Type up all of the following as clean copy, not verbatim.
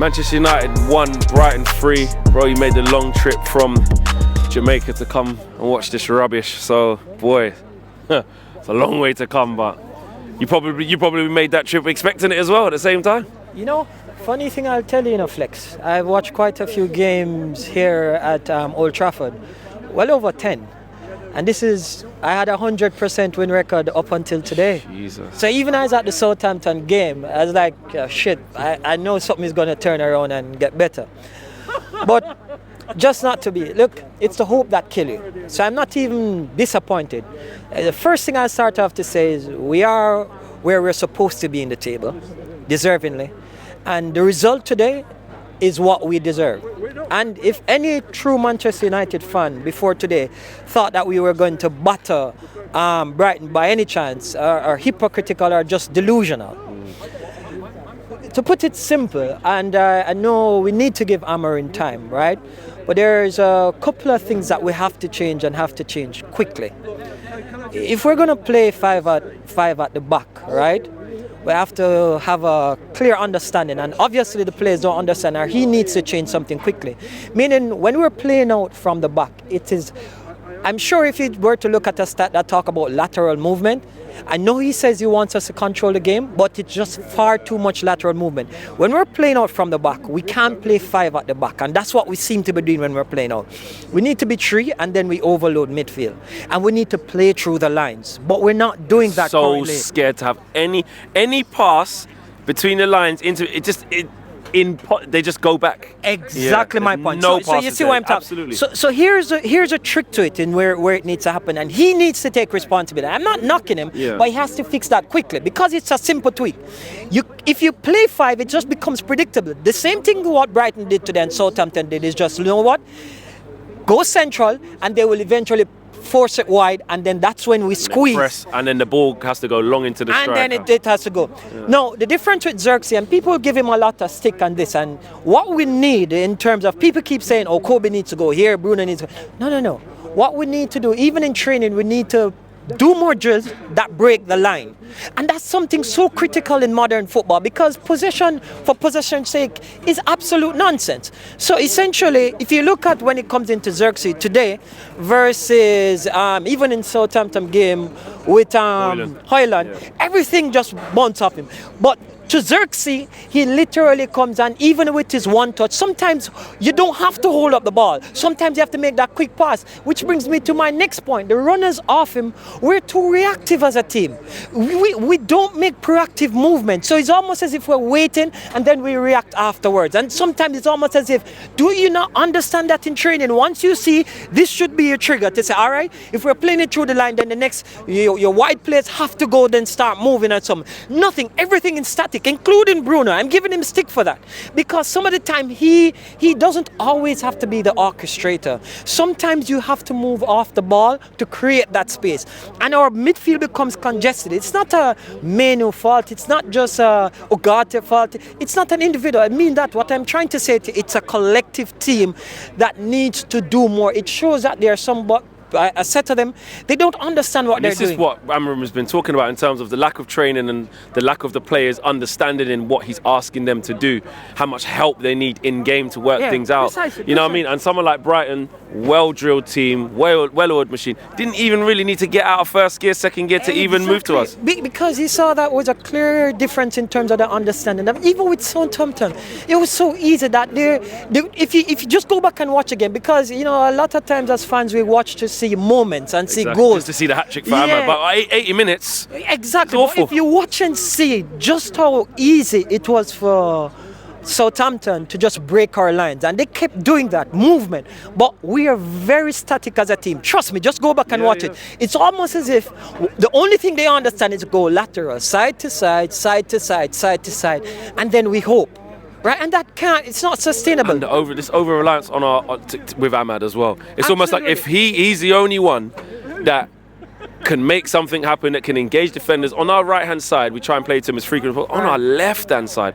Manchester United won, Brighton 3. Bro, you made the long trip from Jamaica to come and watch this rubbish. So, boy, it's a long way to come, but you probably made that trip expecting it as well at the same time. You know, funny thing I'll tell you, Flex. I've watched quite a few games here at Old Trafford. Well over 10. And I had a 100% win record up until today. Jesus. So even as at the Southampton game, I was like, shit, I know something is going to turn around and get better. But just not to be. Look, it's the hope that kills you. So I'm not even disappointed. The first thing I start off to say is we are where we're supposed to be in the table, deservingly. And the result today is what we deserve. And if any true Manchester United fan before today thought that we were going to batter Brighton by any chance, are hypocritical or just delusional. To put it simple, and I know we need to give Amorim time, right? But there's a couple of things that we have to change and have to change quickly. If we're going to play five at the back, right? We have to have a clear understanding, and obviously the players don't understand, or he needs to change something quickly. Meaning, when we're playing out from the back, it is, I'm sure if you were to look at a stat that talk about lateral movement, I know he says he wants us to control the game, but it's just far too much lateral movement. When we're playing out from the back, we can't play 5 at the back, and that's what we seem to be doing when we're playing out. We need to be 3, and then we overload midfield, and we need to play through the lines, but we're not doing that currently. So scared to have any pass between the lines into it. They just go back. Exactly, my point. No so you see why I'm talking. Absolutely. So here's a trick to it in where it needs to happen, and he needs to take responsibility. I'm not knocking him, but he has to fix that quickly because it's a simple tweak. If you play 5, it just becomes predictable. The same thing what Brighton did today and Southampton did is just, you know what? Go central, and they will eventually force it wide, and then that's when we squeeze. Press, and then the ball has to go long into the striker. And then it has to go. Yeah. No, the difference with Xerxes, and people give him a lot of stick on this, and what we need in terms of, people keep saying, oh, Kobe needs to go here, Bruno needs to go. No. What we need to do, even in training, we need to do more drills that break the line. And that's something so critical in modern football, because possession for possession's sake is absolute nonsense. So essentially, if you look at when it comes into Xerxes today versus even in Southampton game with Højlund, everything just bounces off him. But to Xerxes, he literally comes, and even with his one touch, sometimes you don't have to hold up the ball. Sometimes you have to make that quick pass, which brings me to my next point. The runners off him, we're too reactive as a team. We don't make proactive movement. So it's almost as if we're waiting and then we react afterwards. And sometimes it's almost as if, do you not understand that in training? Once you see, this should be your trigger to say, all right, if we're playing it through the line, then the next, your wide players have to go, then start moving at something. Nothing, everything in static, including Bruno. I'm giving him stick for that, because some of the time he doesn't always have to be the orchestrator. Sometimes you have to move off the ball to create that space, and our midfield becomes congested. It's not a Menu fault, it's not just a Ugarte fault, it's not an individual. I mean that, what I'm trying to say, it's a collective team that needs to do more. It shows that there are some a set of them, they don't understand what they're doing. This is what Amorim has been talking about in terms of the lack of training and the lack of the players understanding in what he's asking them to do, how much help they need in game to work things out. You know what I mean? And someone like Brighton, well-drilled team, well-oiled machine, didn't even really need to get out of first gear, second gear to even move to us. Because he saw that was a clear difference in terms of the understanding. Even with Southampton, it was so easy that if you just go back and watch again, because you know a lot of times as fans we watch to see moments and see goals. Just to see the hat-trick for Ahmad, but 80 minutes. Exactly. But if you watch and see just how easy it was for Southampton to just break our lines, and they kept doing that movement, but we are very static as a team. Trust me, just go back and watch it. It's almost as if the only thing they understand is go lateral, side to side, side to side, side to side, and then we hope. Right, and that it's not sustainable. And this over-reliance on with Ahmad as well. It's almost like if he's the only one that can make something happen, that can engage defenders. On our right-hand side, we try and play to him as frequent as possible. On our left-hand side,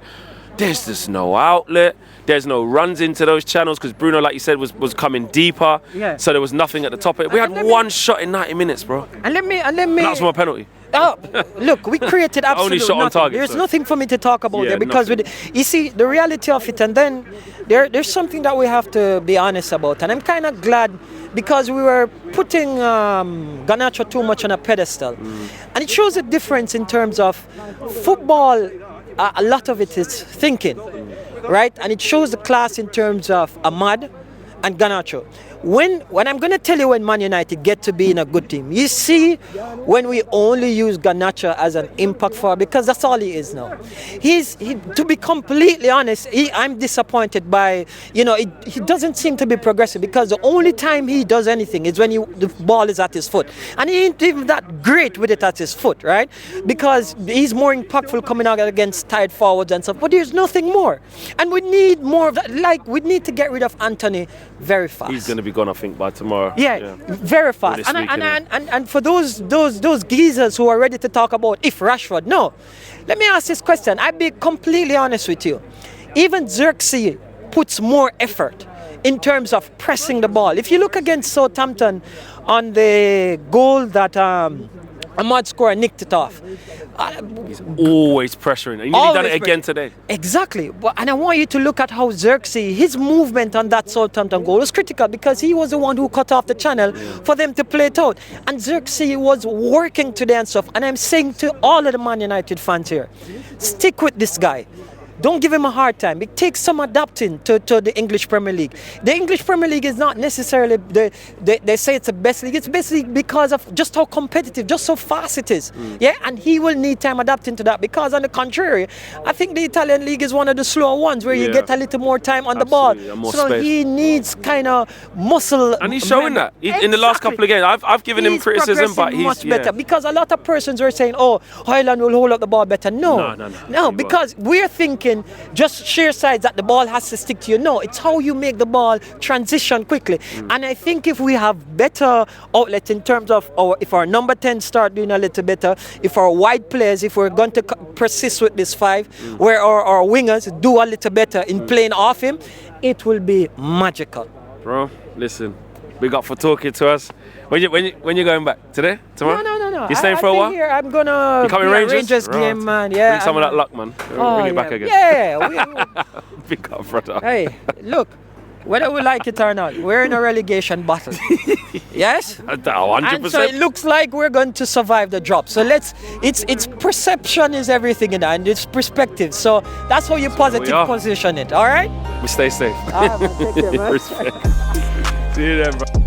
there's just no outlet. There's no runs into those channels because Bruno, like you said, was coming deeper. Yeah. So there was nothing at the top of it. We had one shot in 90 minutes, bro. And let me. That's my penalty. Oh, look, we created absolutely Only shot on nothing. target, There's so. nothing for me to talk about Yeah, there because you see the reality of it, and then there's something that we have to be honest about, and I'm kind of glad because we were putting Garnacho too much on a pedestal, and it shows a difference in terms of football. A lot of it is thinking, right, and it shows the class in terms of Ahmad and Garnacho. When I'm going to tell you when Man United get to be in a good team, you see when we only use Garnacho as an impact forward, because that's all he is now. To be completely honest, I'm disappointed by, he doesn't seem to be progressive, because the only time he does anything is when the ball is at his foot. And he ain't even that great with it at his foot, right? Because he's more impactful coming out against tight forwards and stuff, but there's nothing more. And we need more of that. Like, we need to get rid of Anthony very fast. He's going to be gone, I think, by tomorrow. Yeah. Very fast. And for those geezers who are ready to talk about if Rashford, no. Let me ask this question. I'll be completely honest with you. Even Xerxes puts more effort in terms of pressing the ball. If you look against Southampton on the goal that Ahmad scored and nicked it off. He's always pressuring. And he nearly done it again today. Exactly. And I want you to look at how Xerxes, his movement on that Southampton goal was critical, because he was the one who cut off the channel for them to play it out. And Xerxes was working today and stuff. And I'm saying to all of the Man United fans here, stick with this guy. Don't give him a hard time. It takes some adapting to the English Premier League. The English Premier League is not necessarily, they say it's the best league. It's best league because of just how competitive, just how fast it is. Yeah, and he will need time adapting to that, because on the contrary, I think the Italian league is one of the slower ones where you get a little more time on the ball. So space. he needs kind of muscle. And he's showing that. In the last couple of games, I've given him criticism, but he's much better, because a lot of persons were saying, oh, Highland will hold up the ball better. No, because we're thinking just sheer sides that the ball has to stick to you. No, it's how you make the ball transition quickly. And I think if we have better outlets in terms of if our number 10 start doing a little better, if our wide players, if we're going to persist with this 5, where our wingers do a little better in playing off him, it will be magical. Bro, listen, big up for talking to us. When you going back? Today? Tomorrow? No. You staying for a while? Here. I'm gonna coming be Rangers game, man. Yeah. Bring some of that luck, man. Bring it back again. Yeah. Big up, brother. Hey, look, whether we like it or not, we're in a relegation battle. Yes? 100%. And so it looks like we're going to survive the drop. So it's perception is everything in that, and it's perspective. So that's how you positive position it. All right? We stay safe. Take care, man. Respect. See you then, bro.